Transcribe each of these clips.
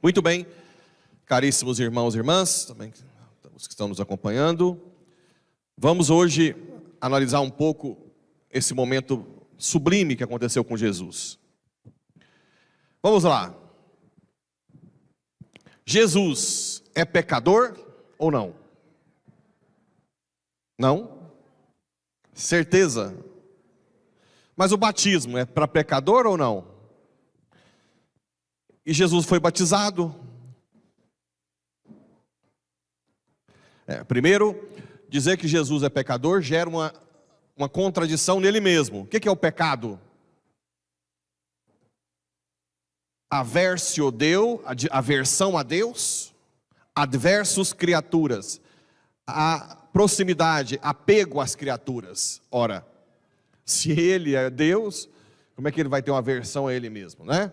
Muito bem, caríssimos irmãos e irmãs, também os que estão nos acompanhando, vamos hoje analisar um pouco esse momento sublime que aconteceu com Jesus. Vamos lá. Jesus é pecador ou não? Não? Certeza? Mas o batismo é para pecador ou não? E Jesus foi batizado. Primeiro, dizer que Jesus é pecador gera uma contradição nele mesmo. O que é o pecado? Aversio Deo, aversão a Deus, adversus criaturas, a proximidade, apego às criaturas. Ora, se ele é Deus, como é que ele vai ter uma aversão a ele mesmo, né?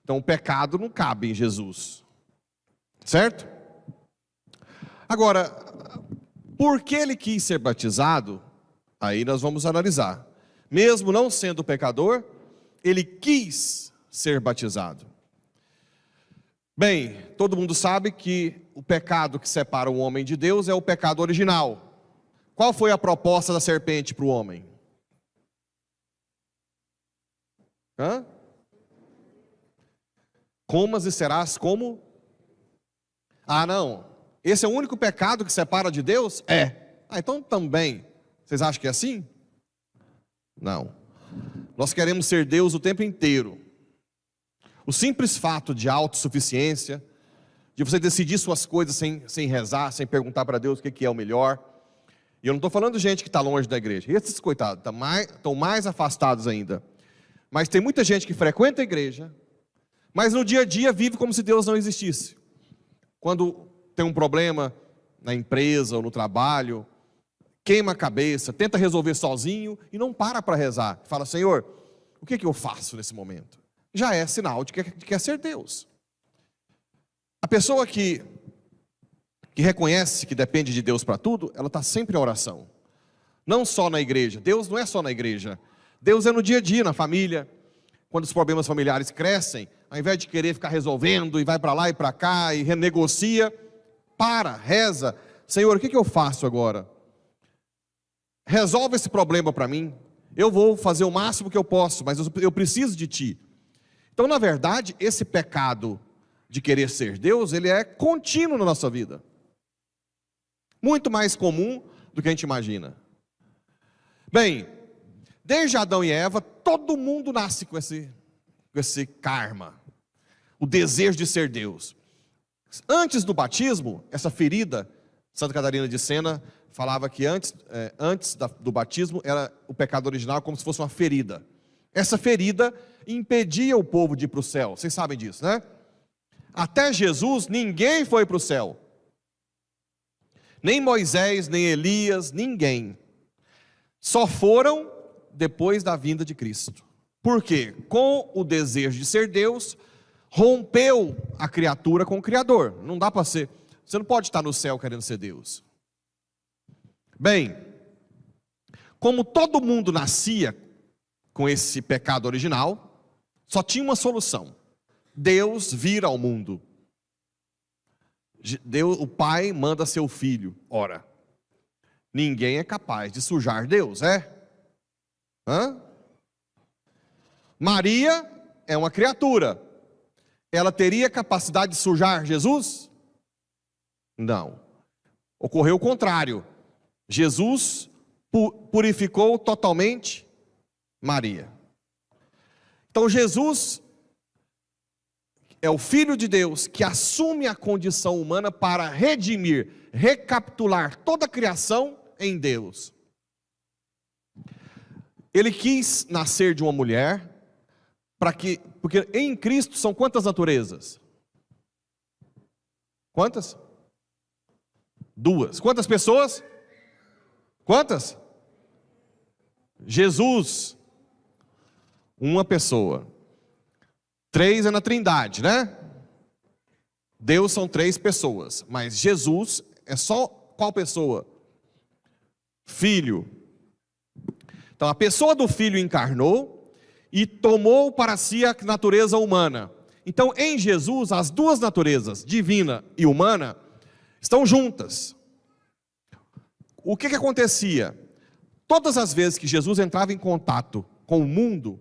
Então o pecado não cabe em Jesus, certo? Agora, por que ele quis ser batizado? Aí nós vamos analisar. Mesmo não sendo pecador, ele quis ser batizado. Bem, todo mundo sabe que o pecado que separa o homem de Deus é o pecado original. Qual foi a proposta da serpente para o homem? Comas e serás como? Ah, não. Esse é o único pecado que separa de Deus? Então também. Vocês acham que é assim? Não. Nós queremos ser Deus o tempo inteiro. O simples fato de autossuficiência, de você decidir suas coisas sem rezar, sem perguntar para Deus o que é o melhor. E eu não estou falando de gente que está longe da igreja. Esses coitados estão mais afastados ainda. Mas tem muita gente que frequenta a igreja, mas no dia a dia vive como se Deus não existisse. Quando tem um problema na empresa ou no trabalho, queima a cabeça, tenta resolver sozinho e não para rezar. Fala, Senhor, o que eu faço nesse momento? Já é sinal de que quer ser Deus. A pessoa que reconhece que depende de Deus para tudo, ela está sempre em oração. Não só na igreja. Deus não é só na igreja. Deus é no dia a dia, na família. Quando os problemas familiares crescem, ao invés de querer ficar resolvendo, e vai para lá e para cá, e renegocia, reza. Senhor, o que eu faço agora? Resolve esse problema para mim. Eu vou fazer o máximo que eu posso, mas eu preciso de Ti. Então, na verdade, esse pecado de querer ser Deus, ele é contínuo na nossa vida. Muito mais comum do que a gente imagina. Bem, desde Adão e Eva, todo mundo nasce com esse karma, o desejo de ser Deus. Antes do batismo, essa ferida, Santa Catarina de Sena falava que antes do batismo, era o pecado original como se fosse uma ferida. Essa ferida impedia o povo de ir para o céu, vocês sabem disso, né? Até Jesus, ninguém foi para o céu. Nem Moisés, nem Elias, ninguém. Só foram depois da vinda de Cristo. Por quê? Com o desejo de ser Deus, rompeu a criatura com o Criador. Não dá para ser. Você não pode estar no céu querendo ser Deus. Bem, como todo mundo nascia com esse pecado original, só tinha uma solução: Deus vir ao mundo. Deus, o Pai manda seu Filho. Ora, ninguém é capaz de sujar Deus, Maria é uma criatura. Ela teria capacidade de sujar Jesus? Não. Ocorreu o contrário. Jesus purificou totalmente Maria. Então Jesus é o Filho de Deus que assume a condição humana para redimir, recapitular toda a criação em Deus. Ele quis nascer de uma mulher, porque em Cristo são quantas naturezas? Quantas? 2. Quantas pessoas? Quantas? Jesus, uma pessoa. 3 é na Trindade, né? Deus são 3 pessoas, mas Jesus é só qual pessoa? Filho. Então a pessoa do Filho encarnou e tomou para si a natureza humana. Então em Jesus as duas naturezas, divina e humana, estão juntas. O que acontecia? Todas as vezes que Jesus entrava em contato com o mundo,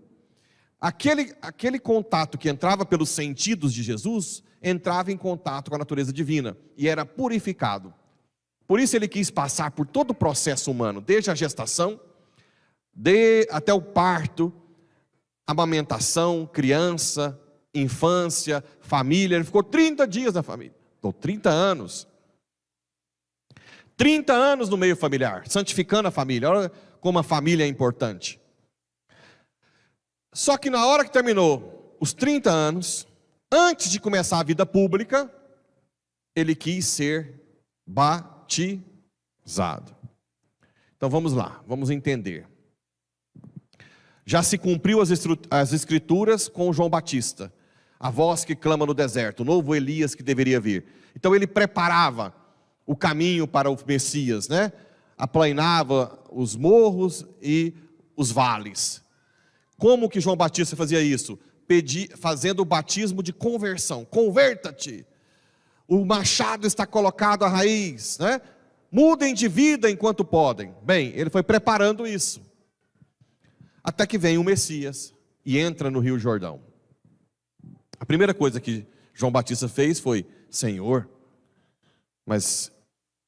aquele contato que entrava pelos sentidos de Jesus, entrava em contato com a natureza divina e era purificado. Por isso ele quis passar por todo o processo humano, desde a gestação, até o parto, amamentação, criança, infância, família. Ele ficou 30 dias na família, 30 anos. 30 anos no meio familiar, santificando a família. Olha como a família é importante. Só que na hora que terminou os 30 anos, antes de começar a vida pública, ele quis ser batizado. Então vamos lá, vamos entender. Já se cumpriu as escrituras com João Batista, a voz que clama no deserto, o novo Elias que deveria vir. Então ele preparava o caminho para o Messias, né? Aplainava os morros e os vales. Como que João Batista fazia isso? Fazendo o batismo de conversão. Converta-te. O machado está colocado à raiz, né? Mudem de vida enquanto podem. Bem, ele foi preparando isso. Até que vem o Messias e entra no Rio Jordão. A primeira coisa que João Batista fez foi: Senhor, mas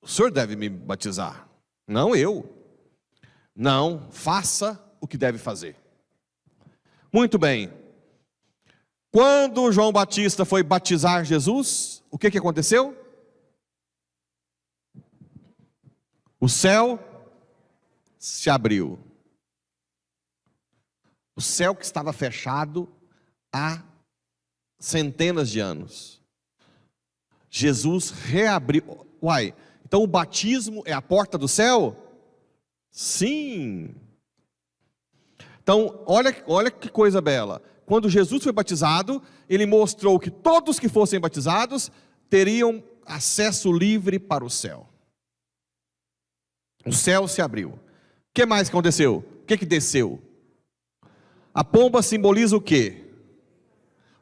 o Senhor deve me batizar, não eu. Não, faça o que deve fazer. Muito bem. Quando João Batista foi batizar Jesus, o que aconteceu? O céu se abriu. O céu que estava fechado há centenas de anos. Jesus reabriu. Uai, então o batismo é a porta do céu? Sim. Então, olha que coisa bela. Quando Jesus foi batizado, ele mostrou que todos que fossem batizados teriam acesso livre para o céu. O céu se abriu. O que mais aconteceu? O que desceu? A pomba simboliza o quê?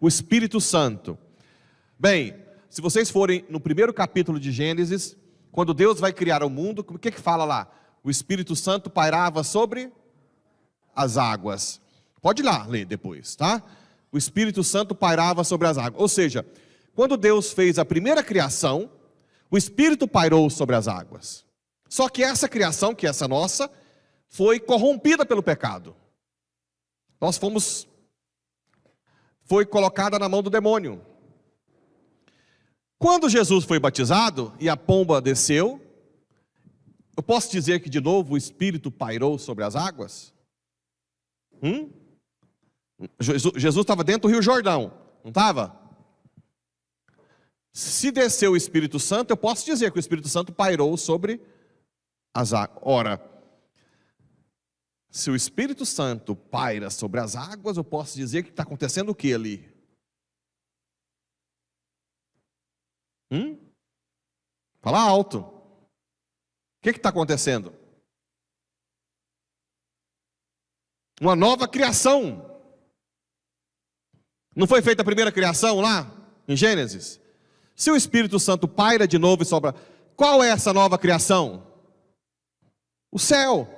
O Espírito Santo. Bem, se vocês forem no primeiro capítulo de Gênesis, quando Deus vai criar o mundo, o que fala lá? O Espírito Santo pairava sobre as águas. Pode ir lá ler depois, tá? O Espírito Santo pairava sobre as águas. Ou seja, quando Deus fez a primeira criação, o Espírito pairou sobre as águas. Só que essa criação, que é essa nossa, foi corrompida pelo pecado. Foi colocada na mão do demônio. Quando Jesus foi batizado e a pomba desceu, eu posso dizer que de novo o Espírito pairou sobre as águas? Jesus estava dentro do Rio Jordão, não estava? Se desceu o Espírito Santo, eu posso dizer que o Espírito Santo pairou sobre as águas. Ora, se o Espírito Santo paira sobre as águas, eu posso dizer que está acontecendo o que ali? Fala alto. O que está acontecendo? Uma nova criação. Não foi feita a primeira criação lá, em Gênesis? Se o Espírito Santo paira de novo e sobra, qual é essa nova criação? O céu.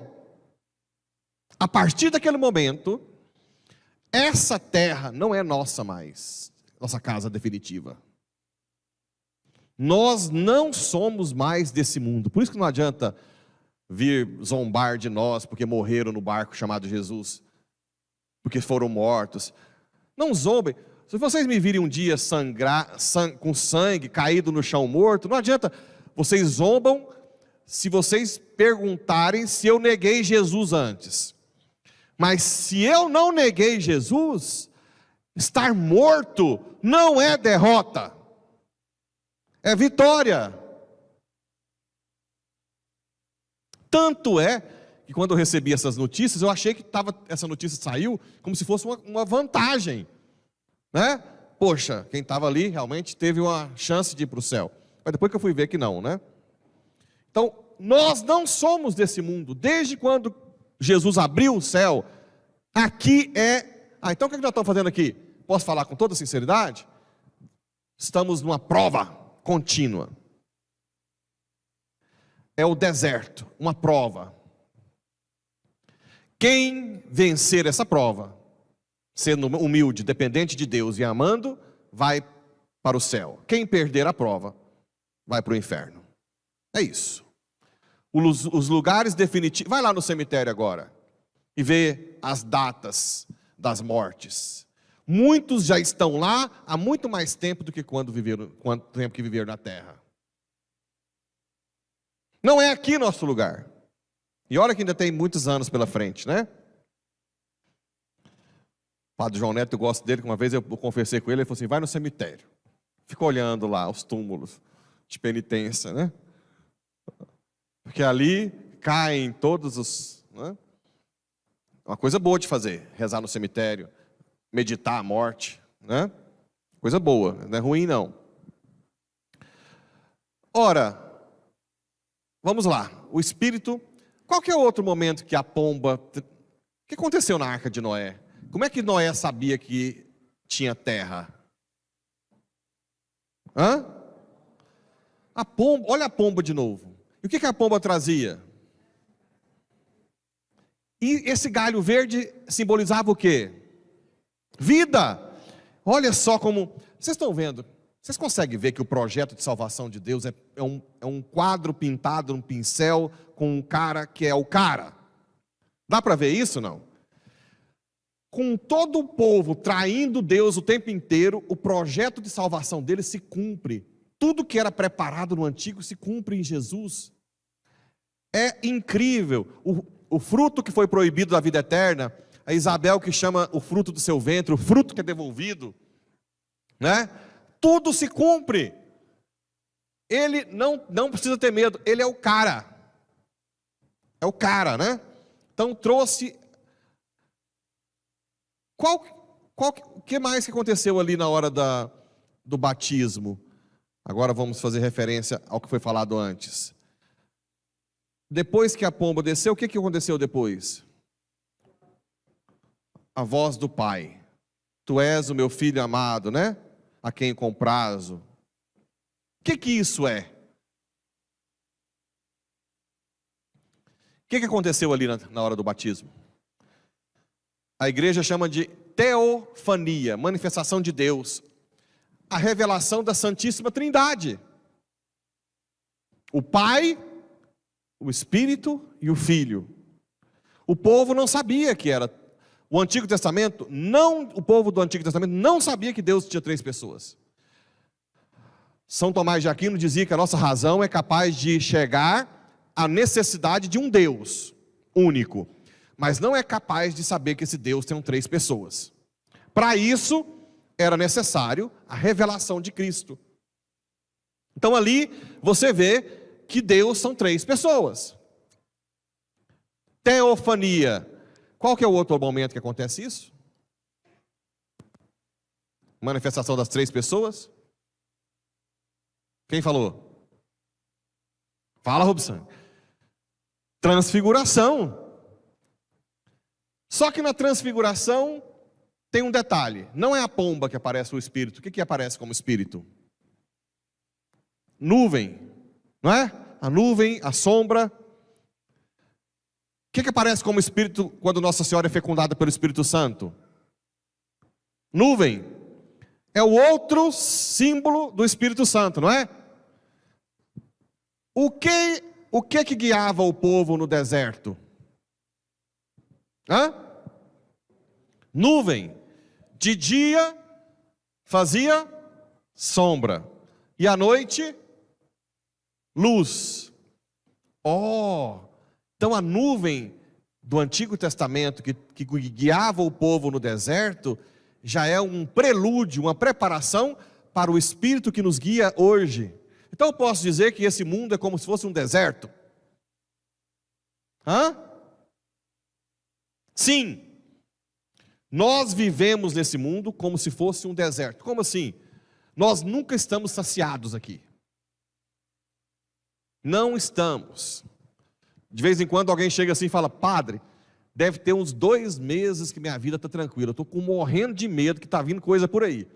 A partir daquele momento, essa terra não é nossa mais, nossa casa definitiva. Nós não somos mais desse mundo. Por isso que não adianta vir zombar de nós porque morreram no barco chamado Jesus, porque foram mortos. Não zombem. Se vocês me virem um dia sangrar, com sangue caído no chão morto, não adianta. Vocês zombam se vocês perguntarem se eu neguei Jesus antes. Mas se eu não neguei Jesus, estar morto não é derrota, é vitória. Tanto é que quando eu recebi essas notícias, eu achei que essa notícia saiu como se fosse uma vantagem, né? Poxa, quem estava ali realmente teve uma chance de ir para o céu. Mas depois que eu fui ver que não, né? Então, nós não somos desse mundo. Desde quando Jesus abriu o céu, aqui é... então o que nós estamos fazendo aqui? Posso falar com toda sinceridade? Estamos numa prova contínua. É o deserto, uma prova. Quem vencer essa prova, sendo humilde, dependente de Deus e amando, vai para o céu. Quem perder a prova, vai para o inferno. É isso. Os lugares definitivos. Vai lá no cemitério agora e vê as datas das mortes. Muitos já estão lá há muito mais tempo do que quanto tempo que viveram na terra. Não é aqui nosso lugar. E olha que ainda tem muitos anos pela frente, né? O padre João Neto, eu gosto dele, que uma vez eu conversei com ele, ele falou assim, vai no cemitério. Fica olhando lá os túmulos de penitência, né? Porque ali caem todos os... né? Uma coisa boa de fazer, rezar no cemitério, meditar a morte, né? Coisa boa, não é ruim não. Ora, vamos lá, o Espírito... Qual que é o outro momento que a pomba... O que aconteceu na Arca de Noé? Como é que Noé sabia que tinha terra? A pomba, olha a pomba de novo. E o que a pomba trazia? E esse galho verde simbolizava o quê? Vida. Olha só como... Vocês estão vendo? Vocês conseguem ver que o projeto de salvação de Deus é um quadro pintado num pincel com um cara que é o cara? Dá para ver isso, não? Com todo o povo traindo Deus o tempo inteiro, o projeto de salvação dele se cumpre. Tudo que era preparado no antigo se cumpre em Jesus. É incrível. O fruto que foi proibido da vida eterna, a Isabel que chama o fruto do seu ventre, o fruto que é devolvido, né? Tudo se cumpre. Ele não precisa ter medo, ele é o cara. É o cara, né? Então trouxe... O que mais que aconteceu ali na hora do batismo? Agora vamos fazer referência ao que foi falado antes. Depois que a pomba desceu, o que aconteceu depois? A voz do Pai. Tu és o meu filho amado, né? A quem comprazo. O que isso é? O que aconteceu ali na hora do batismo? A igreja chama de teofania, manifestação de Deus. A revelação da Santíssima Trindade. O Pai, o Espírito e o Filho. O povo não sabia que era. O Antigo Testamento, o povo do Antigo Testamento não sabia que Deus tinha 3 pessoas. São Tomás de Aquino dizia que a nossa razão é capaz de chegar à necessidade de um Deus único, mas não é capaz de saber que esse Deus tem 3 pessoas. Para isso, era necessário a revelação de Cristo. Então ali, você vê que Deus são 3 pessoas. Teofania. Qual que é o outro momento que acontece isso? Manifestação das 3 pessoas? Quem falou? Fala, Robson. Transfiguração. Só que na transfiguração tem um detalhe. Não é a pomba que aparece o Espírito. O que aparece como Espírito? Nuvem. Não é? A nuvem, a sombra. O que aparece como Espírito quando Nossa Senhora é fecundada pelo Espírito Santo? Nuvem. É o outro símbolo do Espírito Santo, não é? O que guiava o povo no deserto? Nuvem. De dia fazia sombra. E à noite, luz. Então a nuvem do Antigo Testamento que guiava o povo no deserto já é um prelúdio, uma preparação para o Espírito que nos guia hoje. Então eu posso dizer que esse mundo é como se fosse um deserto? Sim. Nós vivemos nesse mundo como se fosse um deserto. Como assim? Nós nunca estamos saciados aqui. Não estamos. De vez em quando alguém chega assim e fala: padre, deve ter uns 2 meses que minha vida está tranquila, eu estou morrendo de medo que está vindo coisa por aí.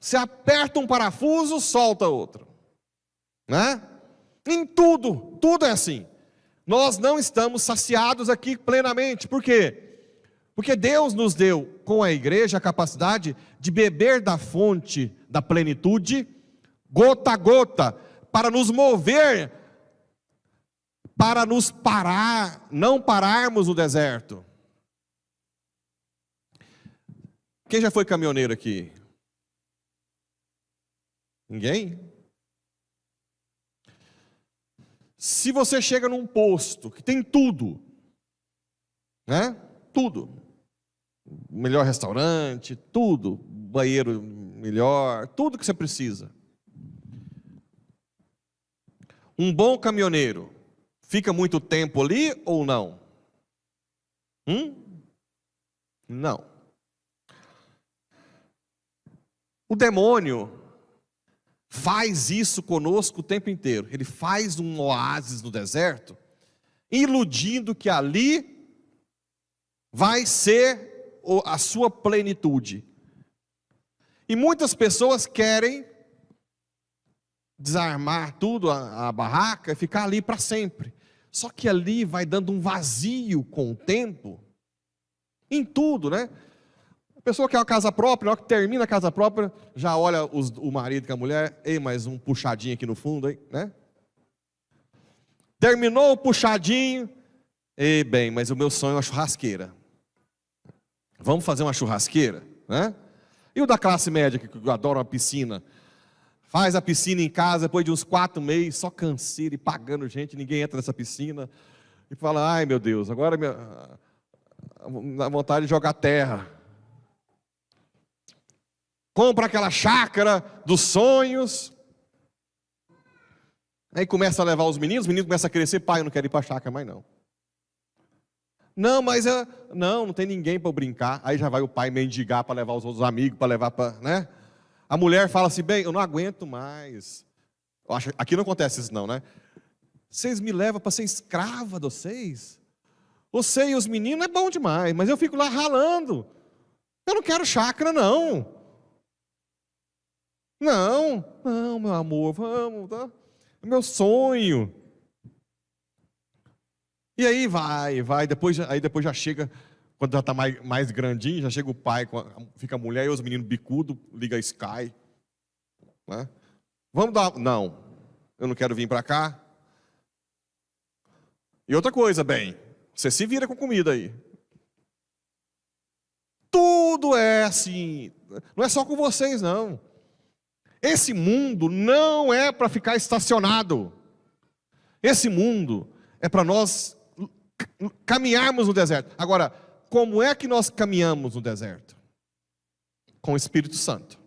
Se aperta um parafuso, solta outro, né? Em tudo, tudo é assim. Nós não estamos saciados aqui plenamente. Por quê? Porque Deus nos deu, com a igreja, a capacidade de beber da fonte da plenitude, gota a gota, para nos mover, para nos parar, não pararmos no deserto. Quem já foi caminhoneiro aqui? Ninguém? Se você chega num posto que tem tudo, né? Tudo. Melhor restaurante, tudo, banheiro melhor, tudo que você precisa. Um bom caminhoneiro fica muito tempo ali ou não? Não. O demônio faz isso conosco o tempo inteiro. Ele faz um oásis no deserto, iludindo que ali vai ser a sua plenitude. E muitas pessoas querem desarmar tudo, a barraca, e ficar ali para sempre. Só que ali vai dando um vazio com o tempo, em tudo, né? A pessoa quer uma casa própria, na hora que termina a casa própria, já olha o marido com a mulher: ei, mais um puxadinho aqui no fundo, hein? Né? Terminou o puxadinho: ei, bem, mas o meu sonho é uma churrasqueira. Vamos fazer uma churrasqueira, né? E o da classe média, que adora uma piscina, faz a piscina em casa, depois de uns 4 meses, só canseira e pagando gente, ninguém entra nessa piscina, e fala: ai meu Deus, agora dá vontade de jogar terra. Compra aquela chácara dos sonhos, aí começa a levar os meninos começam a crescer: pai, eu não quero ir para a chácara mais não. Não, mas não tem ninguém para brincar. Aí já vai o pai mendigar para levar os outros amigos, para levar para, né? A mulher fala assim: bem, eu não aguento mais. Aqui não acontece isso não, né? Vocês me levam para ser escrava de vocês? Você e os meninos é bom demais, mas eu fico lá ralando. Eu não quero chácara não. Não, meu amor, vamos, tá? É meu sonho. E aí depois já chega, quando já está mais grandinho, já chega o pai, fica a mulher e os meninos bicudo, liga a Sky. Né? Vamos dar, não, eu não quero vir para cá. E outra coisa, bem, você se vira com comida aí. Tudo é assim, não é só com vocês não. Esse mundo não é para ficar estacionado. Esse mundo é para nós caminharmos no deserto. Agora, como é que nós caminhamos no deserto? Com o Espírito Santo.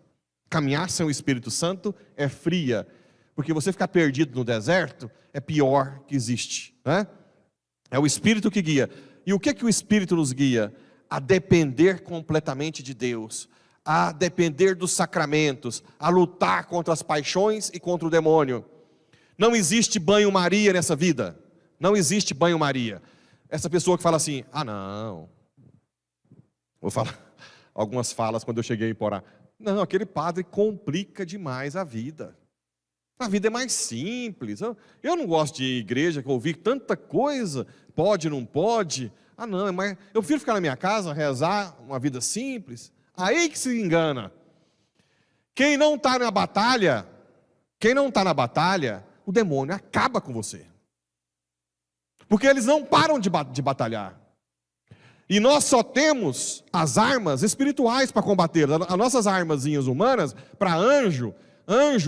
Caminhar sem o Espírito Santo é fria, porque você ficar perdido no deserto é pior que existe, né? É o Espírito que guia. E o que o Espírito nos guia? A depender completamente de Deus, a depender dos sacramentos, a lutar contra as paixões e contra o demônio. Não existe banho-maria nessa vida. Não existe banho-maria. Essa pessoa que fala assim: ah não, vou falar algumas falas quando eu cheguei em Porá. Não, aquele padre complica demais a vida. A vida é mais simples. Eu não gosto de igreja que ouvir tanta coisa, pode, não pode. Ah não, mas eu prefiro ficar na minha casa, rezar uma vida simples. Aí que se engana. Quem não está na batalha, o demônio acaba com você. Porque eles não param de batalhar. E nós só temos as armas espirituais para combater. As nossas armazinhas humanas, para anjo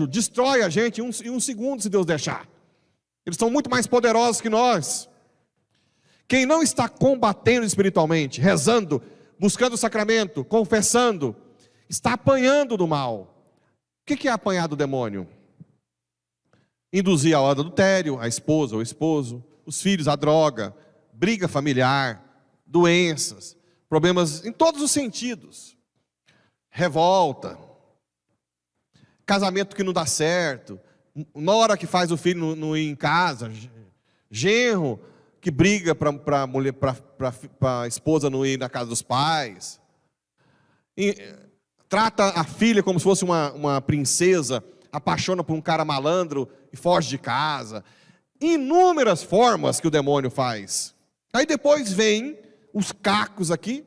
destrói a gente em um segundo, se Deus deixar. Eles são muito mais poderosos que nós. Quem não está combatendo espiritualmente, rezando, buscando o sacramento, confessando, está apanhando do mal. O que é apanhar do demônio? Induzir ao adultério, a esposa ou o esposo, os filhos à droga, briga familiar, doenças, problemas em todos os sentidos, revolta, casamento que não dá certo, nora que faz o filho não ir em casa, genro que briga para a esposa não ir na casa dos pais, e trata a filha como se fosse uma princesa, apaixona por um cara malandro e foge de casa. Inúmeras formas que o demônio faz. Aí depois vem os cacos aqui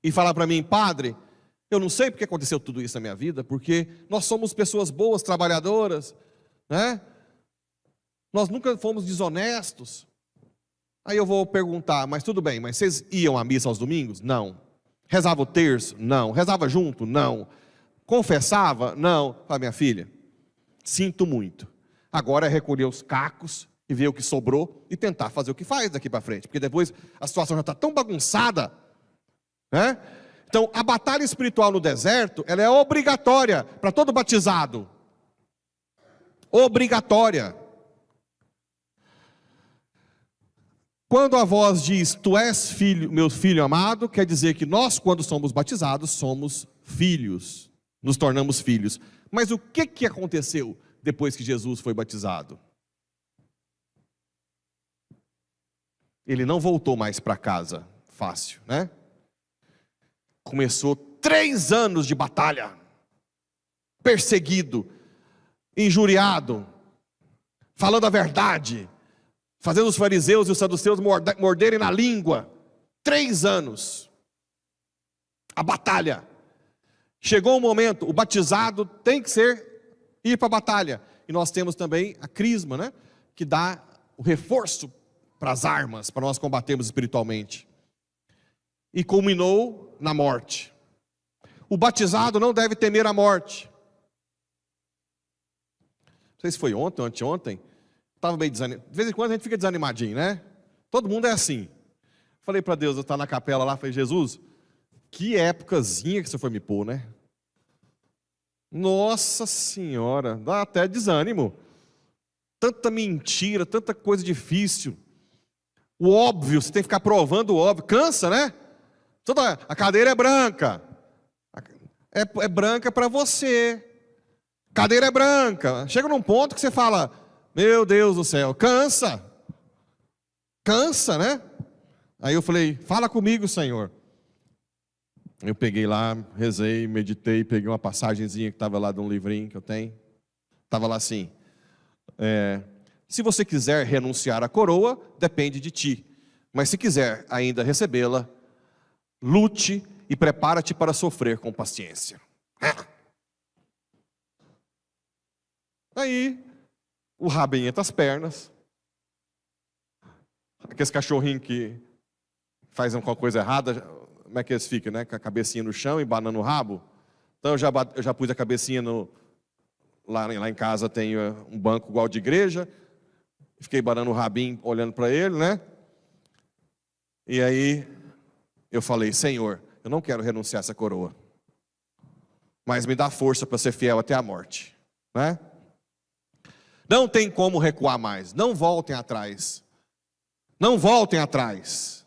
e fala para mim: padre, eu não sei porque aconteceu tudo isso na minha vida, porque nós somos pessoas boas, trabalhadoras, né? Nós nunca fomos desonestos. Aí eu vou perguntar: mas tudo bem, mas vocês iam à missa aos domingos? Não. Rezava o terço? Não. Rezava junto? Não. Confessava? Não. Fala: minha filha, sinto muito. Agora é recolher os cacos e ver o que sobrou e tentar fazer o que faz daqui para frente, porque depois a situação já está tão bagunçada, né? Então, a batalha espiritual no deserto, ela é obrigatória para todo batizado. Obrigatória. Quando a voz diz: tu és filho, meu filho amado, quer dizer que nós, quando somos batizados, somos filhos, nos tornamos filhos. Mas o que aconteceu depois que Jesus foi batizado? Ele não voltou mais para casa fácil, né? Começou 3 anos de batalha, perseguido, injuriado, falando a verdade, fazendo os fariseus e os saduceus morderem na língua. 3 anos. A batalha. Chegou o momento, o batizado tem que ir para a batalha. E nós temos também a crisma, né? Que dá o reforço para as armas, para nós combatermos espiritualmente. E culminou na morte. O batizado não deve temer a morte. Não sei se foi ontem ou anteontem. Estava meio desanimado. De vez em quando a gente fica desanimadinho, né? Todo mundo é assim. Falei para Deus, eu estava na capela lá, falei: Jesus, que épocazinha que você foi me pôr, né? Nossa Senhora, dá até desânimo. Tanta mentira, tanta coisa difícil. O óbvio, você tem que ficar provando o óbvio. Cansa, né? Toda a cadeira é branca. É branca para você. Cadeira é branca. Chega num ponto que você fala: meu Deus do céu, cansa. Cansa, né? Aí eu falei: fala comigo, Senhor. Eu peguei lá, rezei, meditei, peguei uma passagenzinha que estava lá de um livrinho que eu tenho. Estava lá assim: se você quiser renunciar à coroa, depende de ti. Mas se quiser ainda recebê-la, lute e prepara-te para sofrer com paciência. Aí, o rabinho entre as pernas. Aqueles cachorrinhos que fazem alguma coisa errada, como é que eles ficam, né? Com a cabecinha no chão e banando o rabo. Então eu já pus a cabecinha lá em casa tem um banco igual de igreja. Fiquei banando o rabinho, olhando para ele, né? E aí eu falei: Senhor, eu não quero renunciar a essa coroa, mas me dá força para ser fiel até a morte, né? Não tem como recuar mais. Não voltem atrás. Não voltem atrás.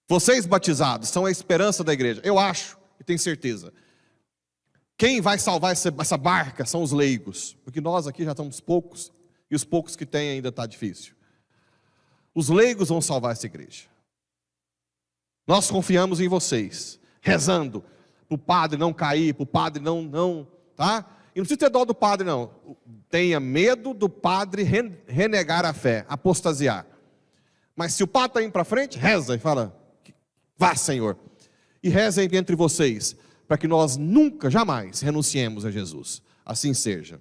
Vocês batizados são a esperança da igreja. Eu acho e tenho certeza. Quem vai salvar essa barca são os leigos. Porque nós aqui já estamos poucos. E os poucos que tem ainda está difícil. Os leigos vão salvar essa igreja. Nós confiamos em vocês. Rezando. Para o padre não cair. Para o padre não, tá? E não precisa ter dó do padre, não. Tenha medo do padre renegar a fé, apostasiar. Mas se o padre está indo para frente, reza e fala: vá, Senhor. E rezem entre vocês, para que nós nunca, jamais renunciemos a Jesus. Assim seja.